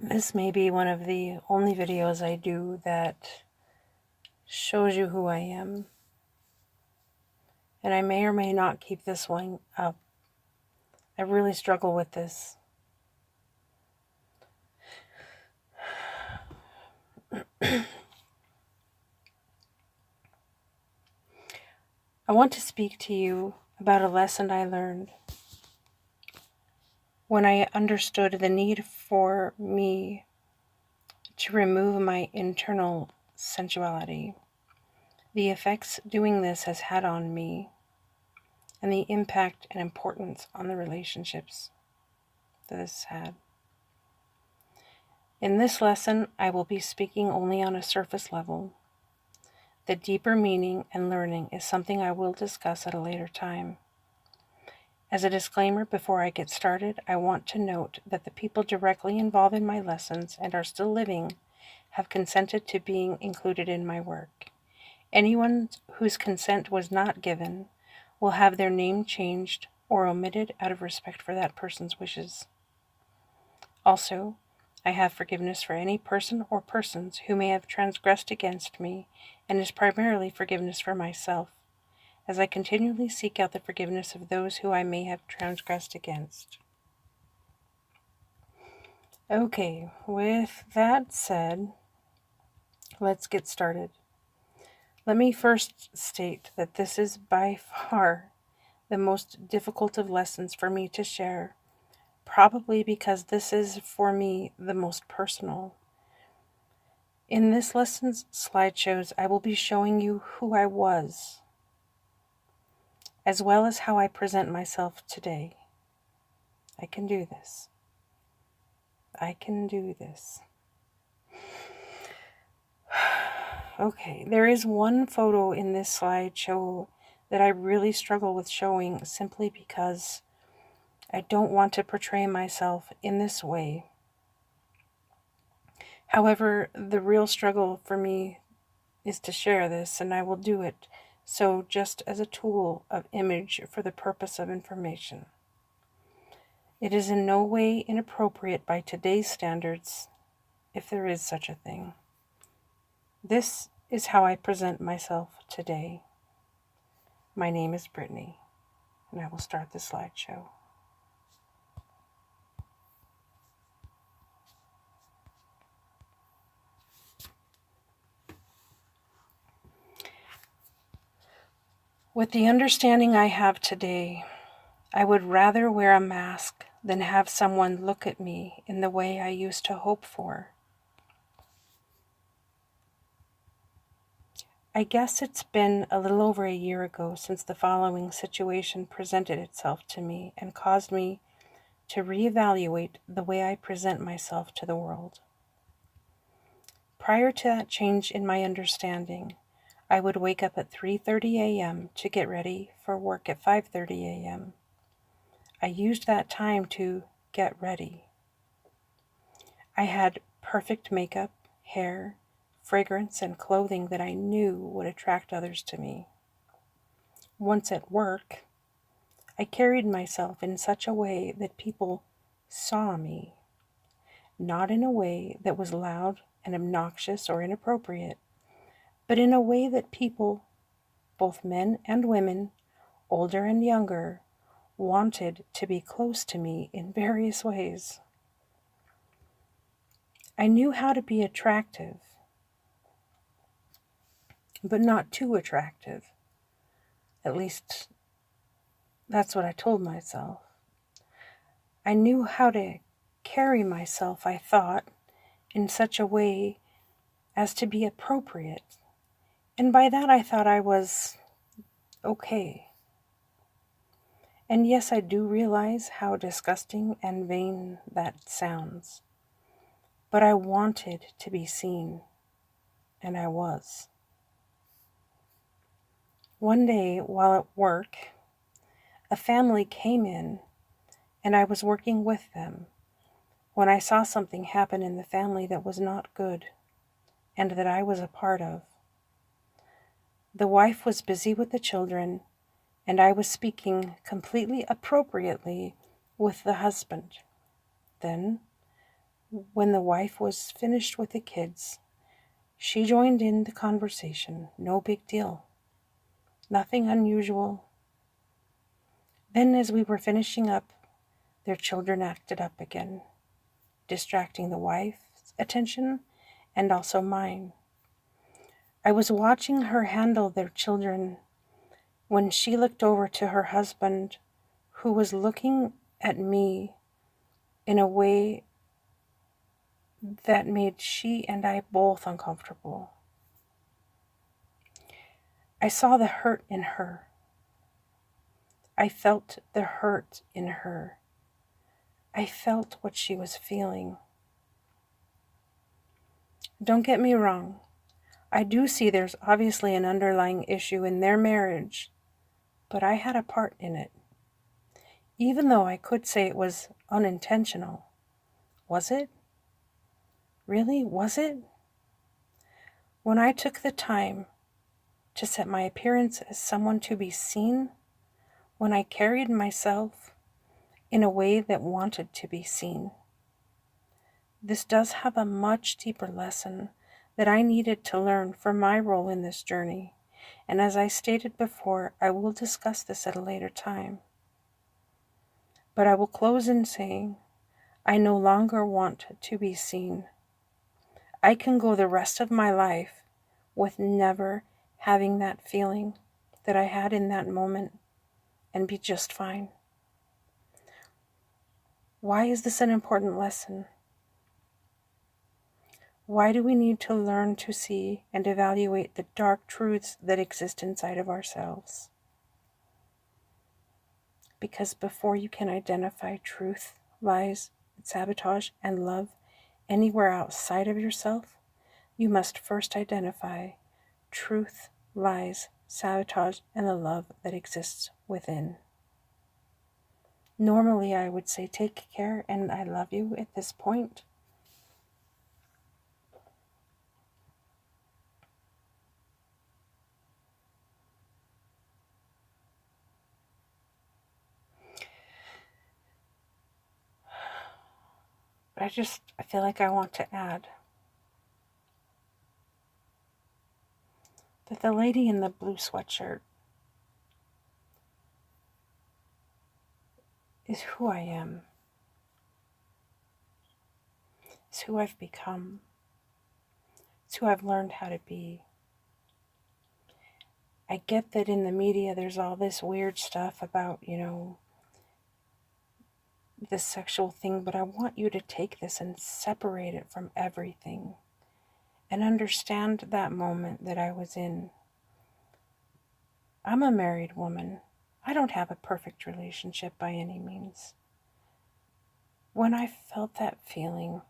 This may be one of the only videos I do that shows you who I am. And I may or may not keep this one up. I really struggle with this. I want to speak to you about a lesson I learned when I understood the need for me to remove my internal sensuality, the effects doing this has had on me, and the impact and importance on the relationships that this had. In this lesson, I will be speaking only on a surface level. The deeper meaning and learning is something I will discuss at a later time. As a disclaimer before I get started, I want to note that the people directly involved in my lessons and are still living have consented to being included in my work. Anyone whose consent was not given will have their name changed or omitted out of respect for that person's wishes. Also, I have forgiveness for any person or persons who may have transgressed against me, and is primarily forgiveness for myself, as I continually seek out the forgiveness of those who I may have transgressed against. Okay, with that said, let's get started. Let me first state that this is by far the most difficult of lessons for me to share, probably because this is, for me, the most personal. In this lesson's slideshows, I will be showing you who I was, as well as how I present myself today. I can do this. I can do this. Okay, there is one photo in this slideshow that I really struggle with showing simply because I don't want to portray myself in this way. However, the real struggle for me is to share this, and I will do it so just as a tool of image for the purpose of information. It is in no way inappropriate by today's standards, if there is such a thing. This is how I present myself today. My name is Brittany, and I will start the slideshow. With the understanding I have today, I would rather wear a mask than have someone look at me in the way I used to hope for. I guess it's been a little over a year ago since the following situation presented itself to me and caused me to reevaluate the way I present myself to the world. Prior to that change in my understanding, I would wake up at 3:30 a.m. to get ready for work at 5:30 a.m. I used that time to get ready. I had perfect makeup, hair, fragrance, and clothing that I knew would attract others to me. Once at work, I carried myself in such a way that people saw me, not in a way that was loud and obnoxious or inappropriate, but in a way that people, both men and women, older and younger, wanted to be close to me in various ways. I knew how to be attractive, but not too attractive. At least, that's what I told myself. I knew how to carry myself, I thought, in such a way as to be appropriate. And by that I thought I was okay. And yes, I do realize how disgusting and vain that sounds. But I wanted to be seen, and I was. One day, while at work, a family came in, and I was working with them when I saw something happen in the family that was not good, and that I was a part of. The wife was busy with the children, and I was speaking completely appropriately with the husband. Then, When the wife was finished with the kids, she joined in the conversation. No big deal. Nothing unusual. Then, as we were finishing up, their children acted up again, distracting the wife's attention and also mine. I was watching her handle their children when she looked over to her husband, who was looking at me in a way that made she and I both uncomfortable. I saw the hurt in her. I felt the hurt in her. I felt what she was feeling. Don't get me wrong. I do see there's obviously an underlying issue in their marriage, but I had a part in it. Even though I could say it was unintentional. Was it? Really? Was it? When I took the time to set my appearance as someone to be seen, when I carried myself in a way that wanted to be seen. This does have a much deeper lesson that I needed to learn for my role in this journey, and as I stated before, I will discuss this at a later time. But I will close in saying, I no longer want to be seen. I can go the rest of my life with never having that feeling that I had in that moment and be just fine. Why is this an important lesson? Why do we need to learn to see and evaluate the dark truths that exist inside of ourselves? Because before you can identify truth, lies, sabotage, and love anywhere outside of yourself, you must first identify truth, lies, sabotage, and the love that exists within. Normally, I would say take care and I love you at this point. But I feel like I want to add that the lady in the blue sweatshirt is who I am. It's who I've become. It's who I've learned how to be. I get that in the media there's all this weird stuff about, this sexual thing, but I want you to take this and separate it from everything and understand that moment that I was in. I'm a married woman. I don't have a perfect relationship by any means. When I felt that feeling,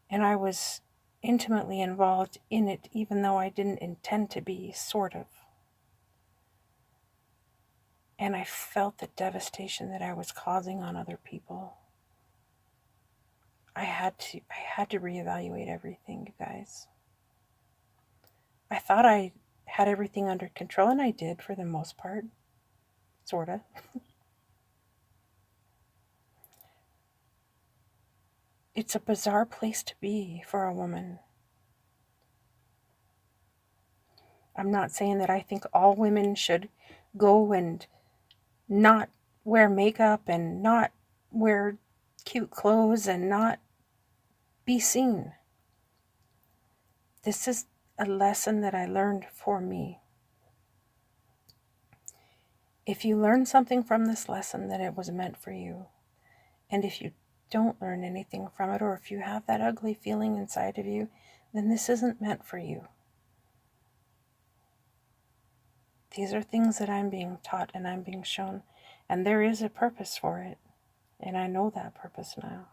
and I was intimately involved in it, even though I didn't intend to be, sort of. And I felt the devastation that I was causing on other people. I had to reevaluate everything, you guys. I thought I had everything under control, and I did for the most part. Sorta. It's a bizarre place to be for a woman. I'm not saying that I think all women should go and not wear makeup and not wear cute clothes and not be seen. This is a lesson that I learned for me. If you learn something from this lesson, then it was meant for you. And if you don't learn anything from it, or if you have that ugly feeling inside of you, then this isn't meant for you. These are things that I'm being taught and I'm being shown, and there is a purpose for it, and I know that purpose now.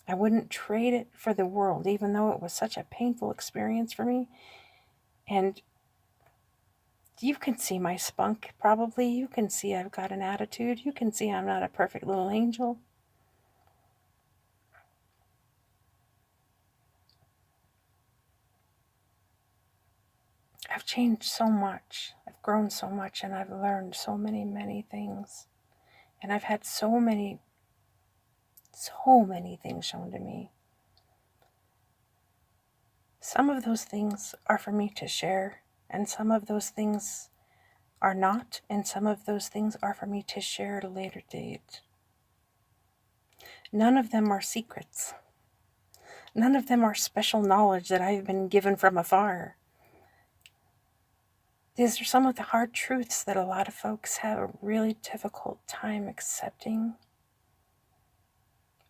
I wouldn't trade it for the world, even though it was such a painful experience for me. And you can see my spunk, probably. You can see I've got an attitude. You can see I'm not a perfect little angel. I've changed so much. I've grown so much, and I've learned so many, many things. And I've had so many so many things shown to me. Some of those things are for me to share, and some of those things are not, and some of those things are for me to share at a later date. None of them are secrets. None of them are special knowledge that I've been given from afar. These are some of the hard truths that a lot of folks have a really difficult time accepting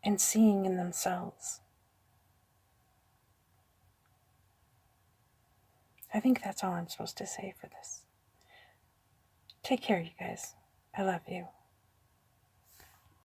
and seeing in themselves. I think that's all I'm supposed to say for this. Take care, you guys. I love you.